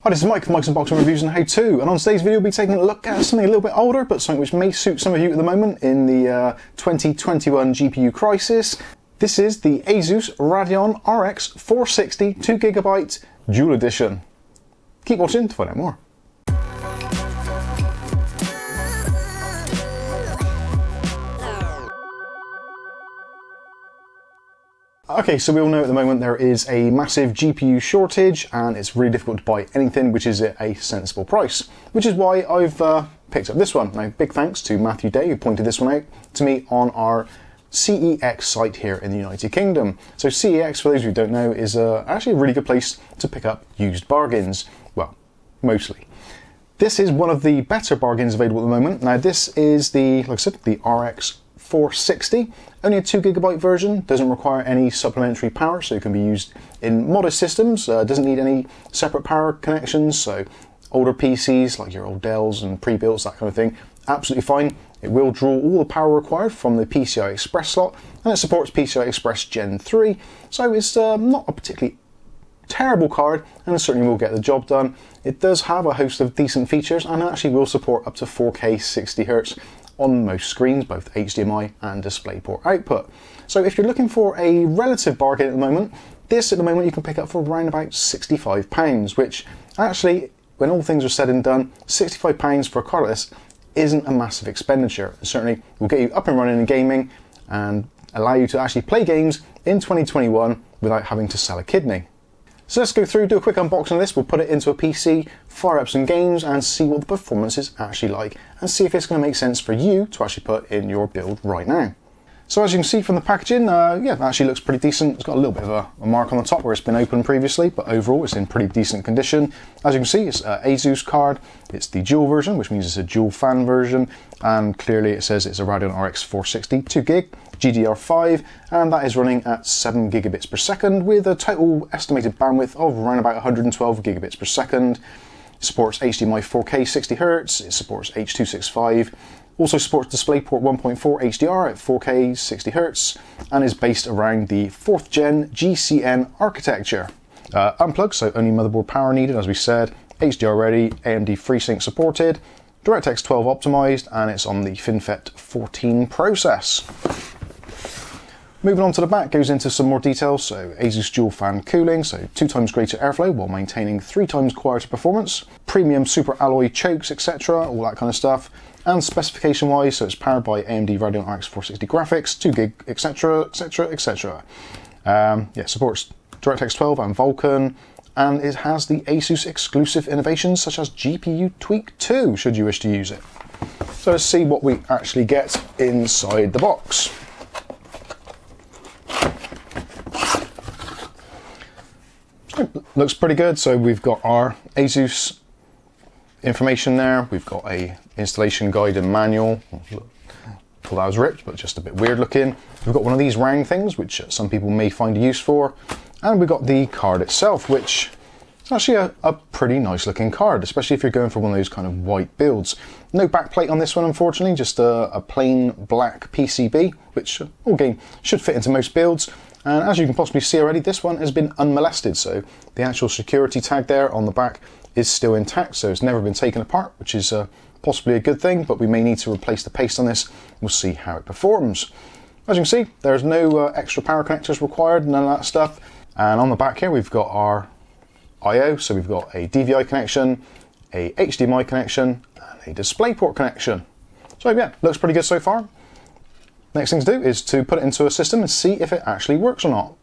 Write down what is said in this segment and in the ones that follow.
Hi, this is Mike from Mike's Unboxing Reviews and How To, and on today's video we'll be taking a look at something a little bit older, but something which may suit some of you at the moment in the 2021 GPU crisis. This is the Asus Radeon RX460 2GB Dual Edition. Keep watching to find out more. Okay, so we all know at the moment there is a massive GPU shortage and it's really difficult to buy anything which is at a sensible price, which is why I've picked up this one. Now, big thanks to Matthew Day who pointed this one out to me on our CEX site here in the United Kingdom. So CEX, for those who don't know, is actually a really good place to pick up used bargains. Well, mostly. This is one of the better bargains available at the moment. Now this is the, like I said, the RX460. Only a 2GB version, doesn't require any supplementary power, so it can be used in modest systems, doesn't need any separate power connections, so older PCs like your old Dells and pre-builts, that kind of thing, absolutely fine. It will draw all the power required from the PCI Express slot, and it supports PCI Express Gen 3, so it's not a particularly terrible card, and it certainly will get the job done. It does have a host of decent features, and it actually will support up to 4K 60Hz on most screens, both HDMI and DisplayPort output. So if you're looking for a relative bargain at the moment, this at the moment you can pick up for around about £65, which actually, when all things are said and done, £65 for a card like this isn't a massive expenditure. It certainly will get you up and running in gaming and allow you to actually play games in 2021 without having to sell a kidney. So let's go through, do a quick unboxing of this, we'll put it into a PC, fire up some games and see what the performance is actually like and see if it's going to make sense for you to actually put in your build right now. So as you can see from the packaging, yeah, it actually looks pretty decent. It's got a little bit of a mark on the top where it's been opened previously, but overall it's in pretty decent condition. As you can see, it's an Asus card. It's the dual version, which means it's a dual fan version, and clearly it says it's a Radeon RX 460 2GB GDR5, and that is running at 7 gigabits per second with a total estimated bandwidth of around about 112 gigabits per second. It supports HDMI 4K 60Hz, it supports H.265, also supports DisplayPort 1.4 HDR at 4K 60Hz, and is based around the 4th gen GCN architecture. Unplugged, so only motherboard power needed, as we said, HDR ready, AMD FreeSync supported, DirectX 12 optimized, and it's on the FinFET 14 process. Moving on to the back, goes into some more details. So Asus dual fan cooling, so 2 times greater airflow while maintaining 3 times quieter performance, premium super alloy chokes, etc., all that kind of stuff. And specification wise, so it's powered by AMD Radeon RX 460 graphics, 2GB, etc., etc., etc. Yeah, supports DirectX 12 and Vulkan, and it has the Asus exclusive innovations such as GPU Tweak 2, should you wish to use it. So let's see what we actually get inside the box. Looks pretty good. So we've got our Asus information there. We've got a installation guide and manual. Well, that was ripped, but just a bit weird looking. We've got one of these round things, which some people may find a use for. And we've got the card itself, which is actually a pretty nice looking card, especially if you're going for one of those kind of white builds. No backplate on this one, unfortunately, just a plain black PCB, which again should fit into most builds. And as you can possibly see already, this one has been unmolested, so the actual security tag there on the back is still intact, so it's never been taken apart, which is possibly a good thing, but we may need to replace the paste on this. We'll see how it performs. As you can see, there's no extra power connectors required, none of that stuff. And on the back here, we've got our I/O, so we've got a DVI connection, a HDMI connection, and a DisplayPort connection. So yeah, looks pretty good so far. Next thing to do is to put it into a system and see if it actually works or not.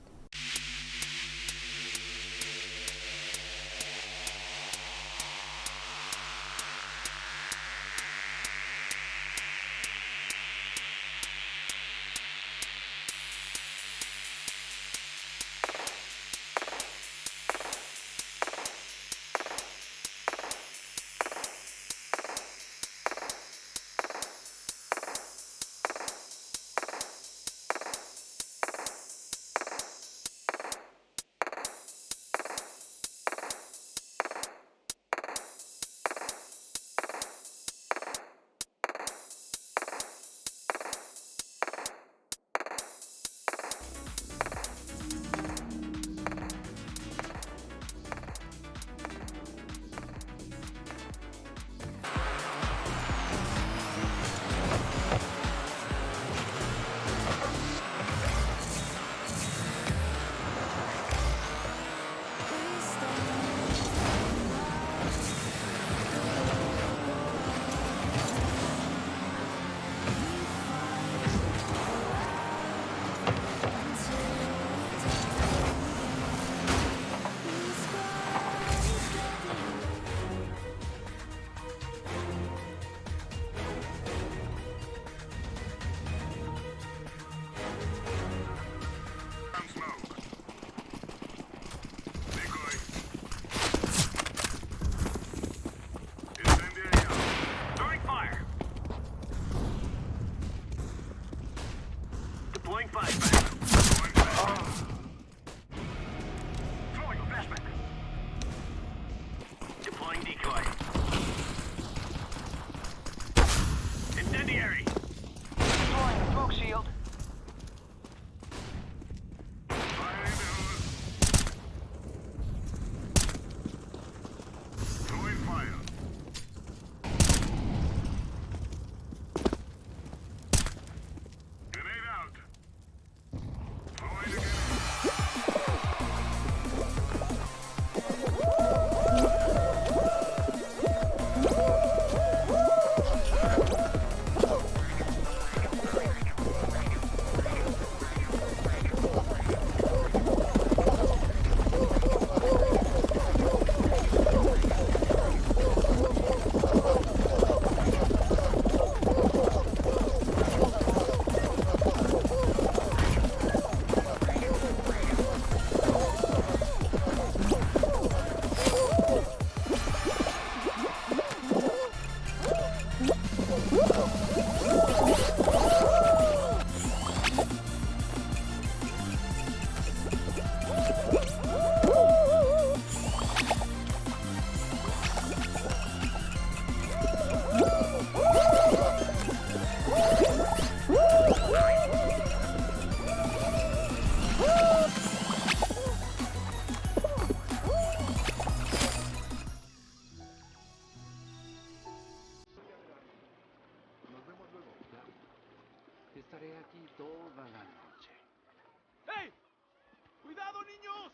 estaré aquí toda la noche. ¡Hey! ¡Cuidado, niños!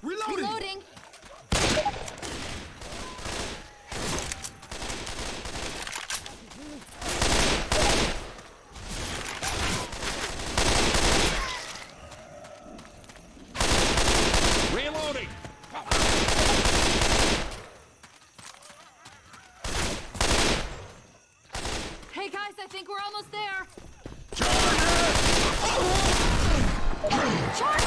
Reloading! Reloading! Hey guys, I think we're almost there! Charge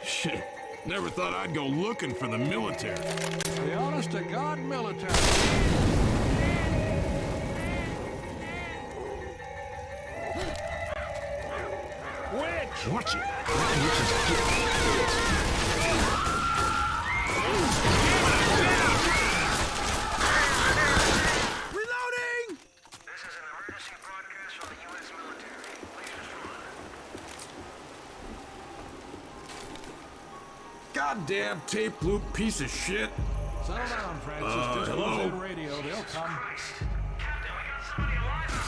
Shit, never thought I'd go looking for the military. The honest-to-God military. Witch! Watch it. Reloading! This is an emergency broadcast from the U.S. military. Please respond. Goddamn tape loop piece of shit. Settle down, Francis. Just hello? use that radio. They'll come. Captain, we got somebody alive out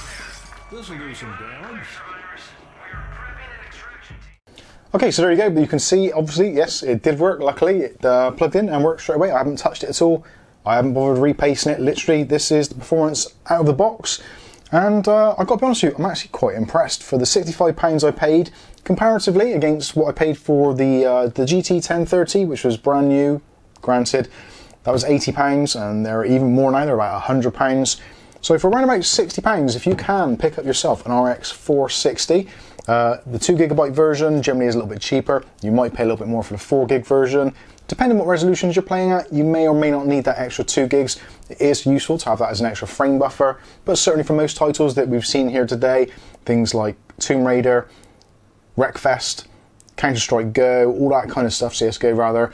there. This'll do some damage. Survivors, we are prepping an extraction team. Okay, so there you go. You can see, obviously, yes, it did work. Luckily, it plugged in and worked straight away. I haven't touched it at all. I haven't bothered repasting it. Literally, this is the performance out of the box. And I've got to be honest with you, I'm actually quite impressed. For the £65 I paid, comparatively against what I paid for the GT 1030, which was brand new, granted, that was £80, and they're even more now, they're about £100. So for around about £60, if you can pick up yourself an RX460, the 2GB version generally is a little bit cheaper. You might pay a little bit more for the 4GB version. Depending on what resolutions you're playing at, you may or may not need that extra 2GB. It is useful to have that as an extra frame buffer, but certainly for most titles that we've seen here today, things like Tomb Raider, Wreckfest, Counter-Strike Go, all that kind of stuff, CSGO rather,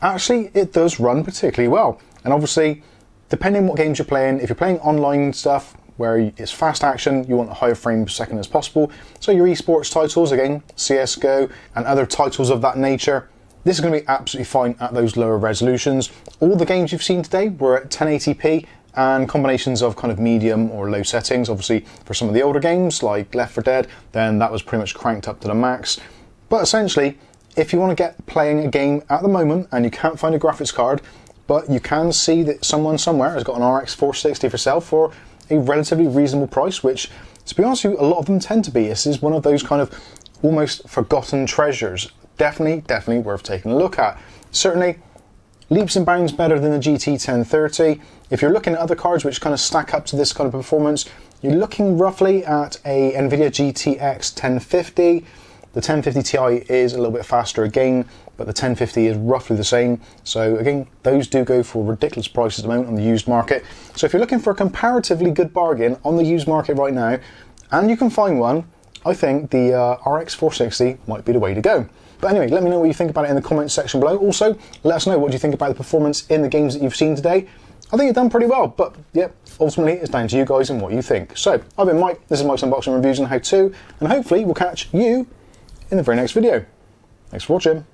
actually it does run particularly well. And obviously, depending on what games you're playing, if you're playing online stuff where it's fast action, you want a higher frame per second as possible. So your esports titles, again, CSGO and other titles of that nature, this is going to be absolutely fine at those lower resolutions. All the games you've seen today were at 1080p and combinations of kind of medium or low settings. Obviously, for some of the older games like Left 4 Dead, then that was pretty much cranked up to the max. But essentially, if you want to get playing a game at the moment and you can't find a graphics card, but you can see that someone somewhere has got an RX 460 for sale for a relatively reasonable price, which, to be honest with you, a lot of them tend to be. This is one of those kind of almost forgotten treasures. Definitely worth taking a look at. Certainly, leaps and bounds better than the GT 1030. If you're looking at other cards which kind of stack up to this kind of performance, you're looking roughly at a NVIDIA GTX 1050. The 1050 Ti is a little bit faster again, but the 1050 is roughly the same. So again, those do go for ridiculous prices at the moment on the used market. So if you're looking for a comparatively good bargain on the used market right now, and you can find one, I think the RX460 might be the way to go. But anyway, let me know what you think about it in the comments section below. Also, let us know what you think about the performance in the games that you've seen today. I think you've done pretty well, but yeah, ultimately it's down to you guys and what you think. So, I've been Mike, this is Mike's Unboxing Reviews and How To, and hopefully we'll catch you in the very next video. Thanks for watching.